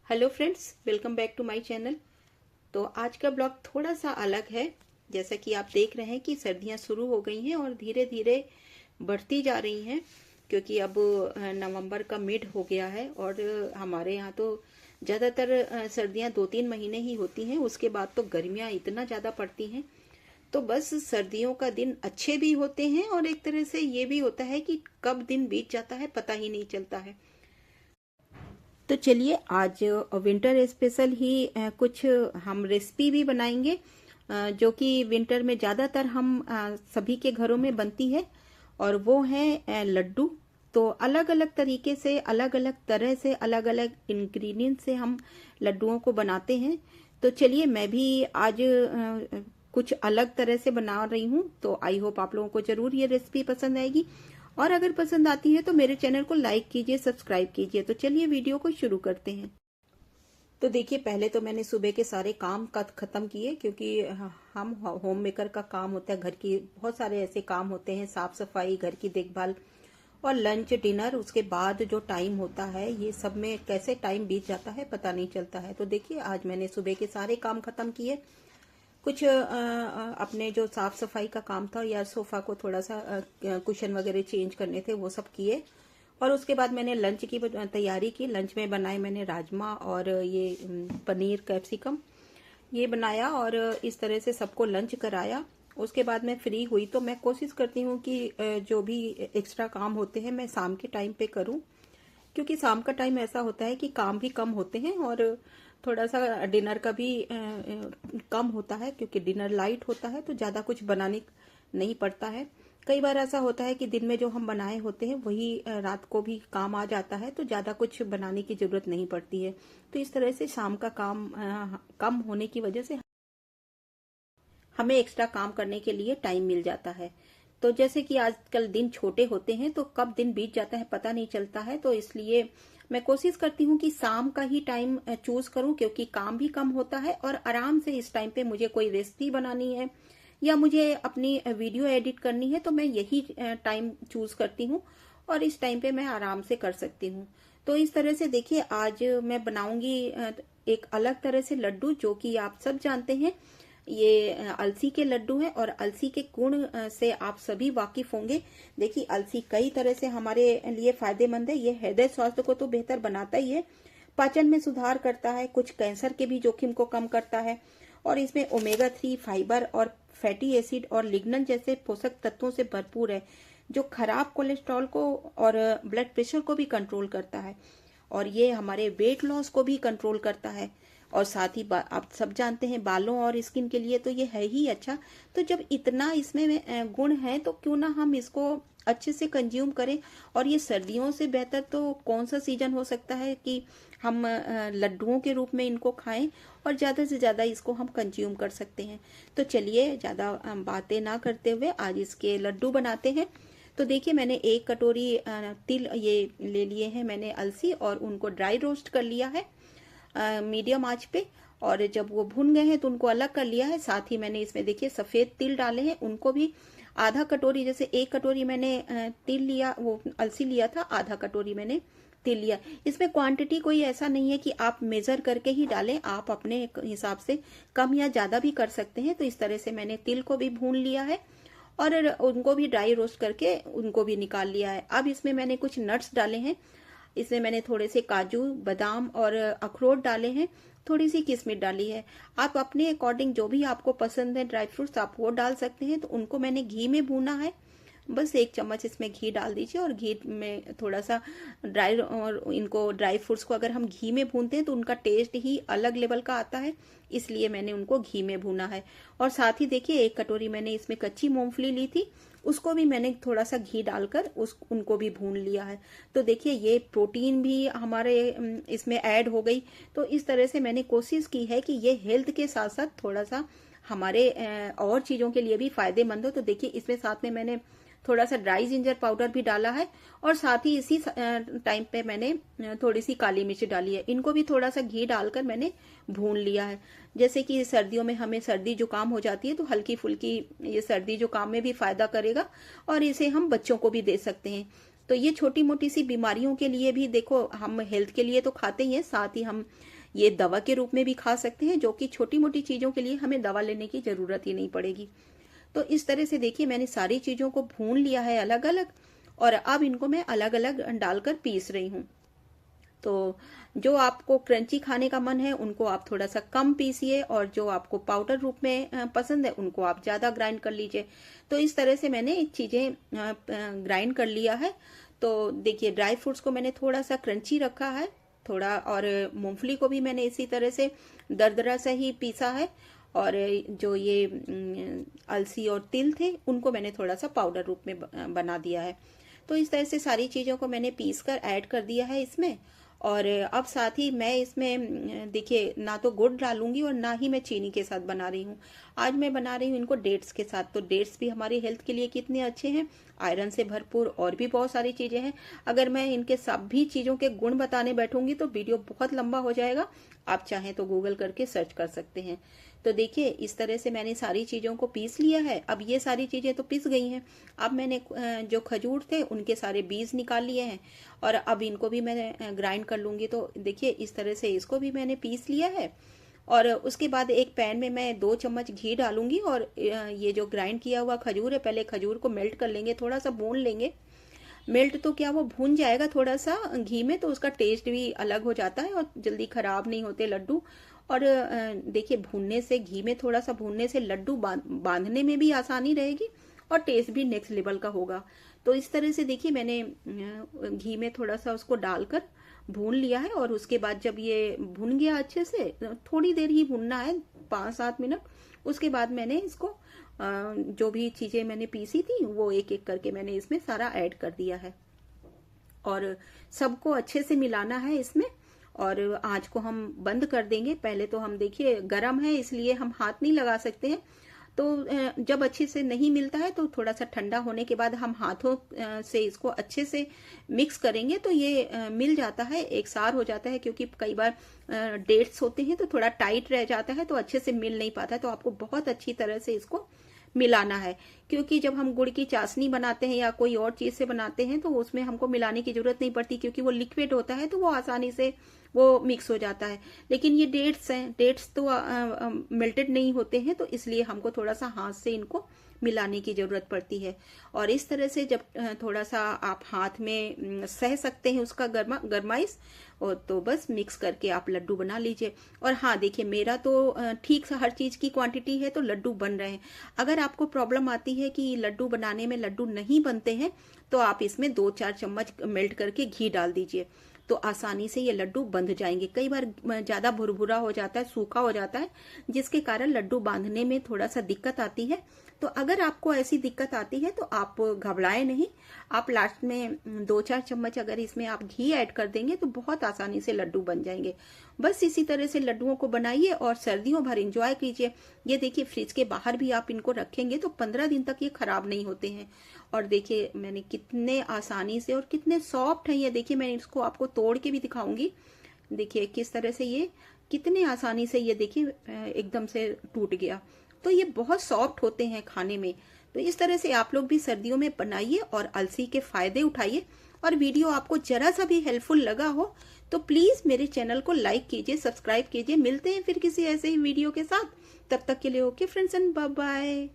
Hello friends, welcome back to my channel. तो आज का ब्लॉग थोड़ा सा अलग है। जैसा कि आप देख रहे हैं कि सर्दियां शुरू हो गई हैं और धीरे धीरे बढ़ती जा रही हैं, क्योंकि अब नवंबर का मिड हो गया है और हमारे यहाँ तो ज़्यादातर सर्दियां 2-3 महीने ही होती हैं। उसके बाद तो गर्मियाँ इतना ज़्यादा पड़ती हैं। तो बस सर्दियों का दिन अच्छे भी होते हैं और एक तरह से ये भी होता है कि कब दिन बीत जाता है पता ही नहीं चलता है। तो चलिए आज विंटर स्पेशल ही कुछ हम रेसिपी भी बनाएंगे, जो कि विंटर में ज़्यादातर हम सभी के घरों में बनती है, और वो है लड्डू। तो अलग अलग तरीके से, अलग अलग तरह से, अलग अलग इंग्रेडिएंट से हम लड्डुओं को बनाते हैं। तो चलिए मैं भी आज कुछ अलग तरह से बना रही हूँ। तो आई होप आप लोगों को जरूर ये रेसिपी पसंद आएगी, और अगर पसंद आती है तो मेरे चैनल को लाइक कीजिए, सब्सक्राइब कीजिए। तो चलिए वीडियो को शुरू करते हैं। तो देखिए, पहले तो मैंने सुबह के सारे काम का खत्म किए, क्योंकि हम होम मेकर का काम होता है, घर की बहुत सारे ऐसे काम होते हैं, साफ सफाई, घर की देखभाल और लंच डिनर। उसके बाद जो टाइम होता है, ये सब में कैसे टाइम बीत जाता है पता नहीं चलता है। तो देखिए, आज मैंने सुबह के सारे काम खत्म किए। कुछ अपने जो साफ सफाई का काम था, या सोफा को थोड़ा सा कुशन वगैरह चेंज करने थे, वो सब किए। और उसके बाद मैंने लंच की तैयारी की। लंच में बनाए मैंने राजमा और ये पनीर कैप्सिकम ये बनाया, और इस तरह से सबको लंच कराया। उसके बाद मैं फ्री हुई। तो मैं कोशिश करती हूँ कि जो भी एक्स्ट्रा काम होते हैं मैं शाम के टाइम पे करूँ, क्योंकि शाम का टाइम ऐसा होता है कि काम भी कम होते हैं और थोड़ा सा डिनर का भी कम होता है, क्योंकि डिनर लाइट होता है तो ज़्यादा कुछ बनाने नहीं पड़ता है। कई बार ऐसा होता है कि दिन में जो हम बनाए होते हैं वही रात को भी काम आ जाता है, तो ज़्यादा कुछ बनाने की ज़रूरत नहीं पड़ती है। तो इस तरह से शाम का काम कम होने की वजह से हमें एक्स्ट्रा काम करने के लिए टाइम मिल जाता है। तो जैसे कि आजकल दिन छोटे होते हैं, तो कब दिन बीत जाता है पता नहीं चलता है। तो इसलिए मैं कोशिश करती हूँ कि शाम का ही टाइम चूज करूँ, क्योंकि काम भी कम होता है और आराम से इस टाइम पे मुझे कोई रेसिपी बनानी है या मुझे अपनी वीडियो एडिट करनी है, तो मैं यही टाइम चूज करती हूँ और इस टाइम पे मैं आराम से कर सकती हूँ। तो इस तरह से देखिए, आज मैं बनाऊंगी एक अलग तरह से लड्डू, जो कि आप सब जानते हैं ये अलसी के लड्डू हैं, और अलसी के गुण से आप सभी वाकिफ होंगे। देखिए, अलसी कई तरह से हमारे लिए फायदेमंद है। ये हृदय स्वास्थ्य को तो बेहतर बनाता ही है, पाचन में सुधार करता है, कुछ कैंसर के भी जोखिम को कम करता है, और इसमें ओमेगा 3 फाइबर और फैटी एसिड और लिग्नन जैसे पोषक तत्वों से भरपूर है, जो खराब कोलेस्ट्रॉल को और ब्लड प्रेशर को भी कंट्रोल करता है, और ये हमारे वेट लॉस को भी कंट्रोल करता है। और साथ ही आप सब जानते हैं, बालों और स्किन के लिए तो ये है ही अच्छा। तो जब इतना इसमें गुण है, तो क्यों ना हम इसको अच्छे से कंज्यूम करें। और ये सर्दियों से बेहतर तो कौन सा सीजन हो सकता है कि हम लड्डुओं के रूप में इनको खाएं और ज़्यादा से ज़्यादा इसको हम कंज्यूम कर सकते हैं। तो चलिए, ज़्यादा बातें ना करते हुए आज इसके लड्डू बनाते हैं। तो देखिए, मैंने 1 कटोरी तिल ये ले लिए हैं मैंने अलसी, और उनको ड्राई रोस्ट कर लिया है मीडियम आंच पे। और जब वो भुन गए हैं तो उनको अलग कर लिया है। साथ ही मैंने इसमें देखिए सफेद तिल डाले हैं, उनको भी आधा कटोरी, जैसे 1 कटोरी मैंने तिल लिया, वो अलसी लिया था, आधा कटोरी मैंने तिल लिया। इसमें क्वांटिटी कोई ऐसा नहीं है कि आप मेजर करके ही डालें, आप अपने हिसाब से कम या ज्यादा भी कर सकते हैं। तो इस तरह से मैंने तिल को भी भून लिया है और उनको भी ड्राई रोस्ट करके उनको भी निकाल लिया है। अब इसमें मैंने कुछ नट्स डाले हैं। इसमें मैंने थोड़े से काजू, बादाम और अखरोट डाले हैं, थोड़ी सी किशमिश डाली है। आप अपने अकॉर्डिंग जो भी आपको पसंद है ड्राई फ्रूट्स, आप वो डाल सकते हैं। तो उनको मैंने घी में भूना है। बस 1 चम्मच इसमें घी डाल दीजिए, और घी में थोड़ा सा और इनको ड्राई फ्रूट्स को अगर हम घी में भूनते हैं तो उनका टेस्ट ही अलग लेवल का आता है, इसलिए मैंने उनको घी में भूना है। और साथ ही देखिए, 1 कटोरी मैंने इसमें कच्ची मूंगफली ली थी, उसको भी मैंने थोड़ा सा घी डालकर उनको भी भून लिया है। तो देखिए, ये प्रोटीन भी हमारे इसमें ऐड हो गई। तो इस तरह से मैंने कोशिश की है कि ये हेल्थ के साथ साथ थोड़ा सा हमारे और चीजों के लिए भी फायदेमंद हो। तो देखिए, इसमें साथ में मैंने थोड़ा सा ड्राई जिंजर पाउडर भी डाला है, और साथ ही इसी टाइम पे मैंने थोड़ी सी काली मिर्च डाली है। इनको भी थोड़ा सा घी डालकर मैंने भून लिया है। जैसे कि सर्दियों में हमें सर्दी जुकाम हो जाती है, तो हल्की फुल्की ये सर्दी जुकाम में भी फायदा करेगा, और इसे हम बच्चों को भी दे सकते हैं। तो ये छोटी मोटी सी बीमारियों के लिए भी देखो, हम हेल्थ के लिए तो खाते ही हैं, साथ ही हम ये दवा के रूप में भी खा सकते हैं, जो कि छोटी मोटी चीजों के लिए हमें दवा लेने की जरूरत ही नहीं पड़ेगी। तो इस तरह से देखिए मैंने सारी चीजों को भून लिया है अलग अलग, और अब इनको मैं अलग अलग डालकर पीस रही हूँ। तो जो आपको क्रंची खाने का मन है उनको आप थोड़ा सा कम पीसिए, और जो आपको पाउडर रूप में पसंद है उनको आप ज्यादा ग्राइंड कर लीजिए। तो इस तरह से मैंने चीजें ग्राइंड कर लिया है। तो देखिए ड्राई फ्रूट्स को मैंने थोड़ा सा क्रंची रखा है थोड़ा, और मूंगफली को भी मैंने इसी तरह से दरदरा सा ही पीसा है, और जो ये अलसी और तिल थे उनको मैंने थोड़ा सा पाउडर रूप में बना दिया है। तो इस तरह से सारी चीजों को मैंने पीस कर ऐड कर दिया है इसमें। और अब साथ ही मैं इसमें देखिए ना तो गुड़ डालूंगी और ना ही मैं चीनी के साथ बना रही हूँ। आज मैं बना रही हूँ इनको डेट्स के साथ। तो डेट्स भी हमारी हेल्थ के लिए कितने अच्छे हैं, आयरन से भरपूर, और भी बहुत सारी चीजें हैं। अगर मैं इनके सभी चीजों के गुण बताने बैठूंगी तो वीडियो बहुत लंबा हो जाएगा। आप चाहें तो गूगल करके सर्च कर सकते हैं। तो देखिए इस तरह से मैंने सारी चीजों को पीस लिया है। अब ये सारी चीजें तो पिस गई हैं। अब मैंने जो खजूर थे उनके सारे बीज निकाल लिए हैं, और अब इनको भी मैं ग्राइंड कर लूंगी। तो देखिए इस तरह से इसको भी मैंने पीस लिया है। और उसके बाद एक पैन में मैं 2 चम्मच घी डालूंगी, और ये जो ग्राइंड किया हुआ खजूर है, पहले खजूर को मेल्ट कर लेंगे, थोड़ा सा भून लेंगे। मेल्ट तो क्या, वो भून जाएगा थोड़ा सा घी में, तो उसका टेस्ट भी अलग हो जाता है और जल्दी खराब नहीं होते लड्डू। और देखिए भूनने से, घी में थोड़ा सा भूनने से लड्डू बांधने में भी आसानी रहेगी, और टेस्ट भी नेक्स्ट लेवल का होगा। तो इस तरह से देखिए मैंने घी में थोड़ा सा उसको डालकर भून लिया है। और उसके बाद जब ये भुन गया अच्छे से, थोड़ी देर ही भुनना है, 5-7 मिनट, उसके बाद मैंने इसको जो भी चीजें मैंने पीसी थी वो एक एक करके मैंने इसमें सारा ऐड कर दिया है, और सबको अच्छे से मिलाना है इसमें। और आंच को हम बंद कर देंगे। पहले तो हम देखिए गरम है इसलिए हम हाथ नहीं लगा सकते हैं। तो जब अच्छे से नहीं मिलता है तो थोड़ा सा ठंडा होने के बाद हम हाथों से इसको अच्छे से मिक्स करेंगे तो ये मिल जाता है, एक सार हो जाता है। क्योंकि कई बार डेट्स होते हैं तो थोड़ा टाइट रह जाता है, तो अच्छे से मिल नहीं पाता है। तो आपको बहुत अच्छी तरह से इसको मिलाना है। क्योंकि जब हम गुड़ की चाशनी बनाते हैं या कोई और चीज से बनाते हैं तो उसमें हमको मिलाने की जरूरत नहीं पड़ती, क्योंकि वो लिक्विड होता है तो वो आसानी से वो मिक्स हो जाता है। लेकिन ये डेट्स हैं, डेट्स तो मेल्टेड नहीं होते हैं, तो इसलिए हमको थोड़ा सा हाथ से इनको मिलाने की जरूरत पड़ती है। और इस तरह से जब थोड़ा सा आप हाथ में सह सकते हैं उसका गरमाइश, और तो बस मिक्स करके आप लड्डू बना लीजिए। और हाँ देखिए मेरा तो ठीक सा हर चीज की क्वांटिटी है तो लड्डू बन रहे हैं। अगर आपको प्रॉब्लम आती है कि लड्डू बनाने में लड्डू नहीं बनते हैं तो आप इसमें 2-4 चम्मच मेल्ट करके घी डाल दीजिए, तो आसानी से ये लड्डू बंध जाएंगे। कई बार ज्यादा भुरभुरा हो जाता है, सूखा हो जाता है, जिसके कारण लड्डू बांधने में थोड़ा सा दिक्कत आती है। तो अगर आपको ऐसी दिक्कत आती है तो आप घबराए नहीं, आप लास्ट में 2-4 चम्मच अगर इसमें आप घी ऐड कर देंगे तो बहुत आसानी से लड्डू बन जाएंगे। बस इसी तरह से लड्डुओं को बनाइए और सर्दियों भर एंजॉय कीजिए। ये देखिए फ्रिज के बाहर भी आप इनको रखेंगे तो 15 दिन तक ये खराब नहीं होते हैं। और देखिए मैंने कितने आसानी से और कितने सॉफ्ट है ये, देखिए मैं इसको आपको तोड़ के भी दिखाऊंगी। देखिए किस तरह से ये कितने आसानी से ये देखिए एकदम से टूट गया। तो ये बहुत सॉफ्ट होते हैं खाने में। तो इस तरह से आप लोग भी सर्दियों में बनाइए और अलसी के फायदे उठाइए। और वीडियो आपको जरा सा भी हेल्पफुल लगा हो तो प्लीज मेरे चैनल को लाइक कीजिए, सब्सक्राइब कीजिए। मिलते हैं फिर किसी ऐसे ही वीडियो के साथ। तब तक के लिए okay friends and bye bye.